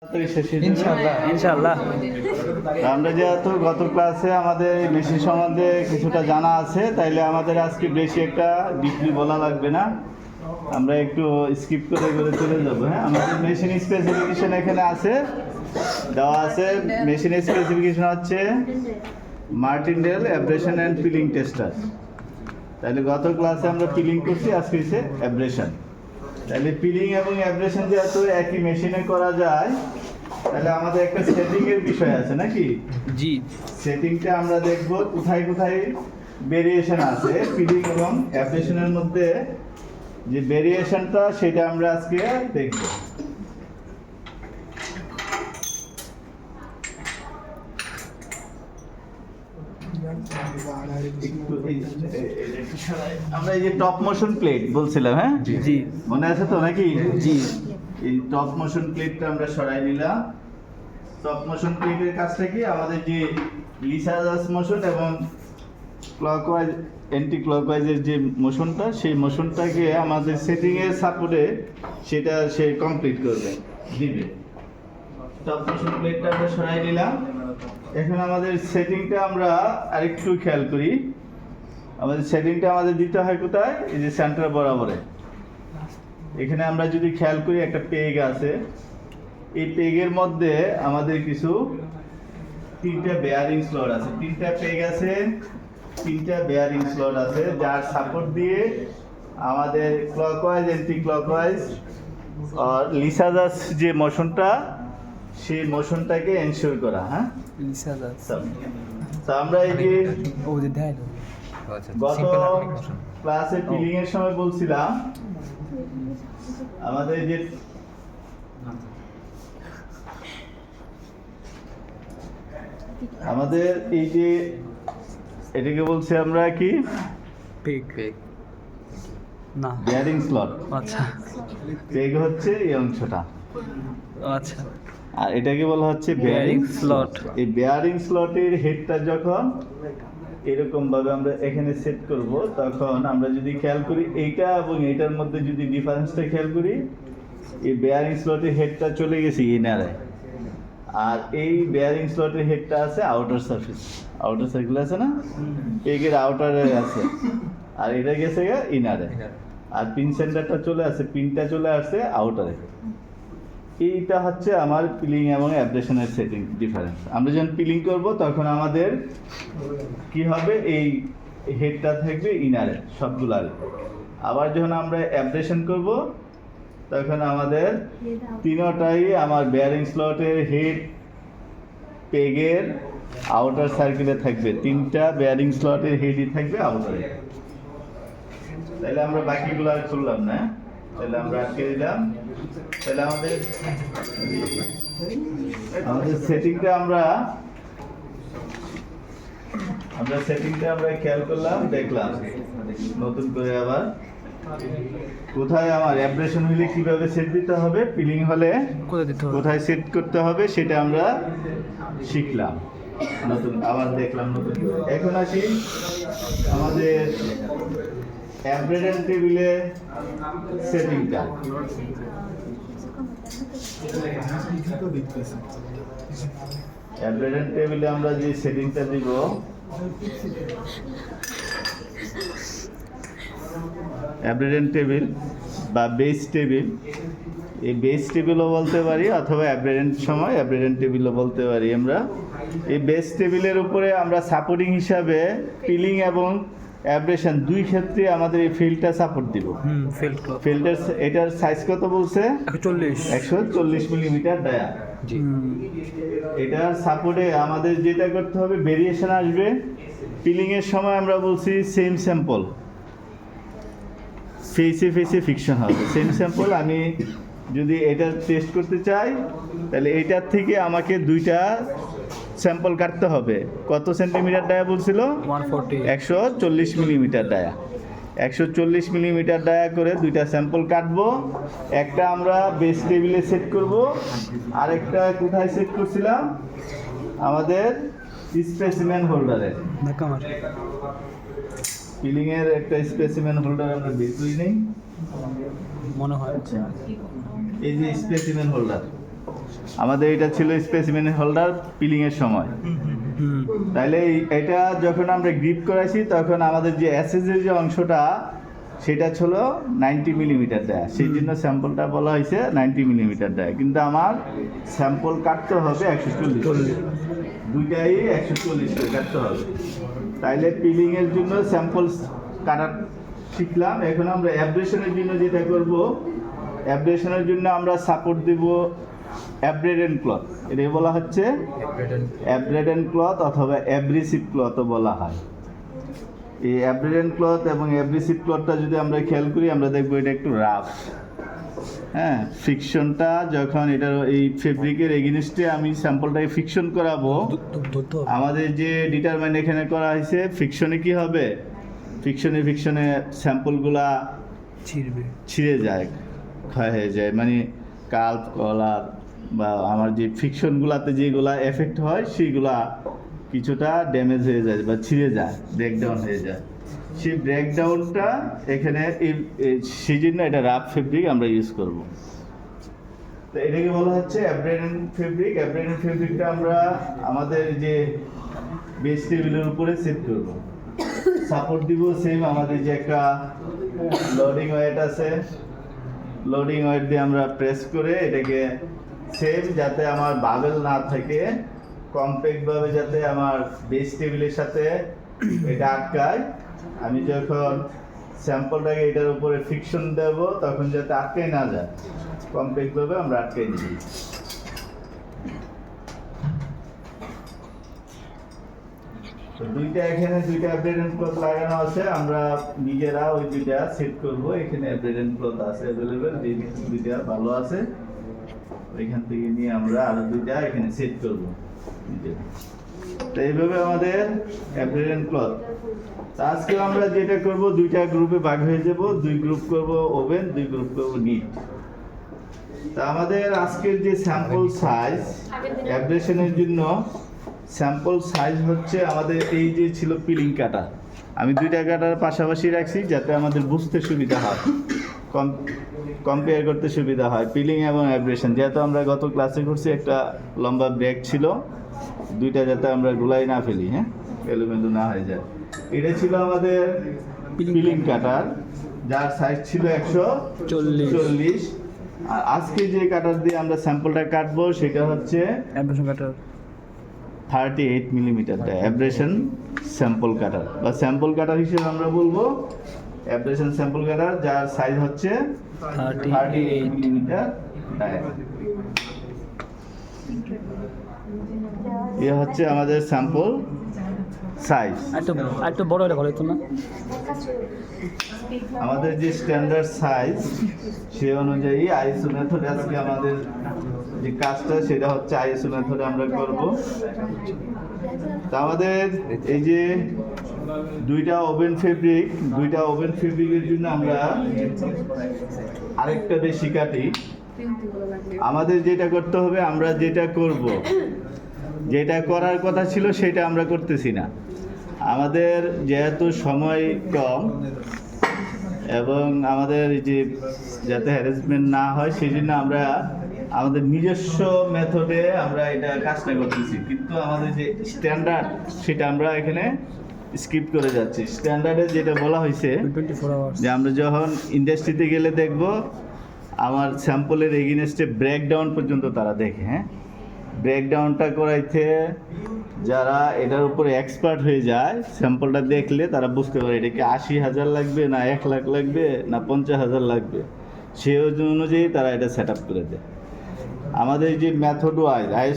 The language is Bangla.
ইনশাআল্লাহ ইনশাআল্লাহ। আমরা যেহেতু গত ক্লাসে আমাদের মেশিন সম্বন্ধে কিছুটা জানা আছে, তাইলে আমাদের আজকে বেশি একটা ডিপলি বলা লাগবে না, আমরা একটু স্কিপ করে করে চলে যাবো। হ্যাঁ, আমাদের মেশিন স্পেসিফিকেশন এখানে আছে, দেওয়া আছে। মেশিন স্পেসিফিকেশন হচ্ছে Martindale abrasion and peeling tester. তাহলে গত ক্লাসে আমরা পিলিং করছি, আজকে হচ্ছে অ্যাব্রেশন। তাহলে পিলিং এবং অ্যাব্রেশন যেহেতু একই মেশিনে করা যায়, তাহলে আমাদের একটা সেটিং এর বিষয় আছে নাকি? জি। সেটিংটা আমরা দেখব কোথায় কোথায় ভেরিয়েশন আছে পিলিং এবং অ্যাব্রেশনের মধ্যে। যে ভেরিয়েশনটা সেটা আমরা আজকে দেখব। আমরা এই যে টপ মোশন প্লেট বলছিলাম, হ্যাঁ জি মনে আছে তো নাকি? জি। এই টপ মোশন প্লেটটা আমরা সরাই নিলাম। টপ মোশন প্লেটের কাজটা কি? আমাদের যে লিসাজাস মোশন এবং ক্লকওয়াইজ অ্যান্টি ক্লকওয়াইজের যে মোশনটা, সেই মোশনটাকে আমাদের সেটিং এর সাপোর্টে সেটা সে কমপ্লিট করবে, দিবে। টপ মোশন প্লেটটা আমরা সরাই নিলাম। এখন আমাদের সেটিংটা আমরা আরেকটু খেয়াল করি। আমাদের সেটিংটা আমাদের দিতে হয় কোথায়? এই যে সেন্টার বরাবরে। এখানে আমরা যদি খেয়াল করি, একটা পেগ আছে। এই পেগের মধ্যে আমাদের কিছু তিনটা বেয়ারিং স্লট আছে, তিনটা পেগ আছে, তিনটা বেয়ারিং স্লট আছে, যার সাপোর্ট দিয়ে আমাদের ক্লকওয়াইজ অ্যান্টি ক্লকওয়াইজ আর লিসাজাস যে মোশনটা, সেই মোশনটাকে এনশিওর করা। হ্যাঁ, তো আমরা এই যে গত ক্লাসে পিলিং এর সময় বলছিলাম, আমাদের যে আমাদের এই যে এটাকে বলছি আমরা কি? পেগ না, বেয়ারিং স্লট। আচ্ছা পেগ হচ্ছে এই অংশটা, আচ্ছা। আর এটাকে বলা হচ্ছে বেয়ারিং স্লট। এই বেয়ারিং স্লটের হেডটা যখন এরকম ভাবে আমরা এখানে সেট করব, তখন আমরা যদি খেয়াল করি এইটা এবং এইটার মধ্যে যদি ডিফারেন্সটা খেয়াল করি, এই বেয়ারিং স্লটের হেডটা চলে গেছে ইনারে, আর এই বেয়ারিং স্লটের হেডটা আছে আউটার সারফেস। আউটার সার্কেল আছে না, পেগের আউটারে আছে, আর এটা গেছে ইনারে, আর পিন সেন্টারটা চলে আসে, পিনটা চলে আসছে আউটারে। এইটা হচ্ছে আমার পিলিং এবং অ্যাব্রেশনের সেটিং ডিফারেন্স। আমরা যখন পিলিং করব তখন আমাদের কি হবে? এই হেডটা থাকবে ইনারে সবগুলার। আবার যখন আমরা অ্যাব্রেশন করব তখন আমাদের তিনটাই আমার বেয়ারিং স্লটের হেড পেগের আউটার সার্কেলে থাকবে, তিনটা বেয়ারিং স্লটের হেডই থাকবে আউটারে। তাহলে আমরা বাকিগুলো আর করলাম না, তাহলে আমরা আটকে দিলাম। তাহলে আমাদের সেটিংটা আমরা খেয়াল করলাম, দেখলাম নতুন করে। আবার কোথায় আমার অ্যাব্রেশন হলে কিভাবে সেট দিতে হবে, পিলিং হলে কোথায় সেট করতে হবে, সেটা আমরা শিখলাম নতুন। আবার দেখলাম নতুন করে। এখন আসি আমাদের অ্যাব্রেশন টেবিলে সেটিংটা। অ্যাব্রেশন টেবিলে আমরা যে সেটিংটা দিব, অ্যাব্রেশন টেবিল বা বেস টেবিল, এই বেস টেবিলও বলতে পারি, অথবা অ্যাব্রেশন সময় অ্যাব্রেশন টেবিলও বলতে পারি আমরা। এই বেস টেবিলের উপরে আমরা সাপোর্টিং হিসাবে পিলিং এবং অ্যাব্রেশন দুই ক্ষেত্রে আমাদের এই ফিল্ডটা সাপোর্ট দিব। ফিল্ডের এটার সাইজ কত বলছে? 140 মিলিমিটার ডায়া। এটার সাপোর্টে আমাদের যেটা করতে হবে, ভেরিয়েশন আসবে। পিলিং এর সময় আমরা বলছি সেম স্যাম্পল, ফেসে ফেসে ফিকশন হবে। সেম স্যাম্পল আমি যদি এটা টেস্ট করতে চাই, তাহলে এইটার থেকে আমাকে দুইটা স্যাম্পল কাটতে হবে। কত সেন্টিমিটার ডায়া বলছিল? 140 মিলিমিটার ডায়া। 140 মিলিমিটার ডায়া করে দুইটা স্যাম্পল কাটবো। একটা আমরা বেস টেবিলে সেট করব, আরেকটা কোথায় সেট করছিলাম? আমাদের স্পেসিমেন হোল্ডারে। পিলিং এর একটা স্পেসিমেন হোল্ডার আমরা বের করি নেই মনে হয়। এই যে স্পেসিমেন হোল্ডার, আমাদের এটা ছিল স্পেসিমেন হোল্ডার পিলিংয়ের সময়। হুম তাইলে এটা যখন আমরা গ্রিপ করাইছি তখন আমাদের যে অ্যাসেসের যে অংশটা সেটা ছিল 90 মিলিমিটার দেয়া, সেই জন্য স্যাম্পলটা বলা হয়েছে 90 মিলিমিটার দেয়া, কিন্তু আমার স্যাম্পল কাটতে হবে 140, দুইটাই 140 করে কাটতে হবে। তাইলে পিলিংয়ের জন্য স্যাম্পল কাটা শিখলাম। এখন আমরা অ্যাব্রেশনের জন্য যেটা করব, অ্যাব্রেশনের জন্য আমরা সাপোর্ট দেব অ্যাব্রেডেন্ট ক্লথ, এটাকে বলা হচ্ছে অ্যাব্রেডেন্ট ক্লথ অথবা অ্যাব্রিসিভ ক্লথও বলা হয়। এই অ্যাব্রেডেন্ট ক্লথ এবং অ্যাব্রিসিভ ক্লথটা যদি আমরা খেয়াল করি আমরা দেখবো এটা একটু রাফ। হ্যাঁ, ফ্রিকশনটা যখন এটার এই ফেব্রিকের এগেইনস্টে আমি স্যাম্পলটাকে ফ্রিকশন করাবো, আমাদের যে ডিটারমাইন এখানে করা হয়েছে ফ্রিকশনে কি হবে, ফ্রিকশনে স্যাম্পলগুলা ছিঁড়ে যায়, ক্ষয় হয়ে যায়, মানে কাল্প কলার বা আমার যে ফ্রিকশনগুলাতে যেগুলা এফেক্ট হয় সেইগুলা কিছুটা ড্যামেজ হয়ে যায় বা ছিঁড়ে যায়, ব্রেকডাউন হয়ে যায়। সেই ব্রেকডাউনটা এখানে সেই জন্য এটা রাফ ফেব্রিক আমরা ইউজ করব। তো এটাকে বলা হচ্ছে অ্যাব্রেডেন্ট ফেব্রিক। অ্যাব্রেডেন্ট ফেব্রিকটা আমরা আমাদের যে বেস টেবিলের উপরে সেট করব। সাপোর্ট দিব সেম আমাদের যে একটা লোডিং ওয়েট আছে, লোডিং ওয়েট দিয়ে আমরা প্রেস করে এটাকে সেম যাতে আমার বাবেল না থাকে, কম্প্যাক্টভাবে যাতে আমার বেস টেবিলের সাথে এটা আটকায়। আমি যখন স্যাম্পলটাকে এটার উপরে ফিকশন দেব তখন যাতে আটকাই না যায়, কম্প্যাক্টভাবে আমরা আটকাই দিই। তো এখানে দুইটা অ্যাব্রেডেন্ট ক্লথ লাগানো আছে, আমরা নিজেরা ওই দুইটা সেট করব। এখানে অ্যাব্রেডেন্ট ক্লথ আছে অ্যাভেলেবেল, দুইটা ভালো আছে, ওইখান থেকে নিয়ে আমরা আরো দুইটা এখানে সেট করব। তো এইভাবে আমাদের অ্যাব্রেডেন্ট ক্লথ। আজকে আমরা যেটা করব, দুইটা গ্রুপে ভাগ হয়ে যাব, দুই গ্রুপ করব ওভেন, দুই গ্রুপ করব নিট। তা আমাদের আজকের যে স্যাম্পল সাইজ অ্যাব্রেশনের জন্য স্যাম্পল সাইজ হচ্ছে আমাদের এই যে ছিল পিলিং কাটা, আমি দুইটা কাটার পাশাপাশি রাখছি যাতে আমাদের বুঝতে সুবিধা হয়, কম্পেয়ার করতে সুবিধা হয় পিলিং এবং অ্যাব্রেশন। যেহেতু আমরা গত ক্লাসে করছি একটা লম্বা ব্রেক ছিল, দুইটা যাতে আমরা গুলাই না ফেলি, হ্যাঁ, এলোমেলো না হয়ে যায়। এটা ছিল আমাদের পিলিং কাটার, যার সাইজ ছিল 140। আর আজকে যে কাটার দিয়ে আমরা স্যাম্পলটা কাটবো সেটা হচ্ছে অ্যাব্রেশন কাটার 38 মিলিমিটার অ্যাব্রেশন স্যাম্পল কাটার, বা স্যাম্পল কাটার হিসেবে আমরা বলবো অ্যাব্রেশন স্যাম্পল কাটার, যার সাইজ হচ্ছে 38 মিলিমিটার ডায়ামিটার। এ হচ্ছে আমাদের স্যাম্পল সাইজ। একটু বড় এটা বলে তো না, আমাদের যে স্ট্যান্ডার্ড সাইজ সে অনুযায়ী আইএসও মেথড আজকে আমাদের যে কাজটা সেটা হচ্ছে আইএসও মেথডে আমরা করব। তা আমাদের এই যে দুইটা ওভেন ফেব্রিকের জন্য আমরা আরেকটা বেশি কাটি। আমাদের যেটা করতে হবে, আমরা যেটা করব, যেটা করার কথা ছিল সেটা আমরা করতেছি না। আমাদের যেহেতু সময় কম এবং আমাদের যে যাতে হ্যারাসমেন্ট না হয় সেই জন্য আমরা আমাদের নিজস্ব মেথডে আমরা এটা কাজটা করতেছি, কিন্তু আমাদের যে স্ট্যান্ডার্ড সেটা আমরা এখানে স্কিপ করে যাচ্ছি। স্ট্যান্ডার্ডে যেটা বলা হয়েছে যে আমরা যখন ইন্ডাস্ট্রিতে গেলে দেখব আমার স্যাম্পলের এগেইনস্টে ব্রেকডাউন পর্যন্ত তারা দেখে, হ্যাঁ, ব্রেকডাউনটা করাইতে যারা এটার উপরে এক্সপার্ট হয়ে যায়, স্যাম্পলটা দেখলে তারা বুঝতে পারে এটা কি 80,000 লাগবে না 1 লাখ লাগবে না 50,000 লাগবে, সেই অনুযায়ী তারা এটা সেট আপ করে দেয়। আমাদের যে মেথড ওয়াইজ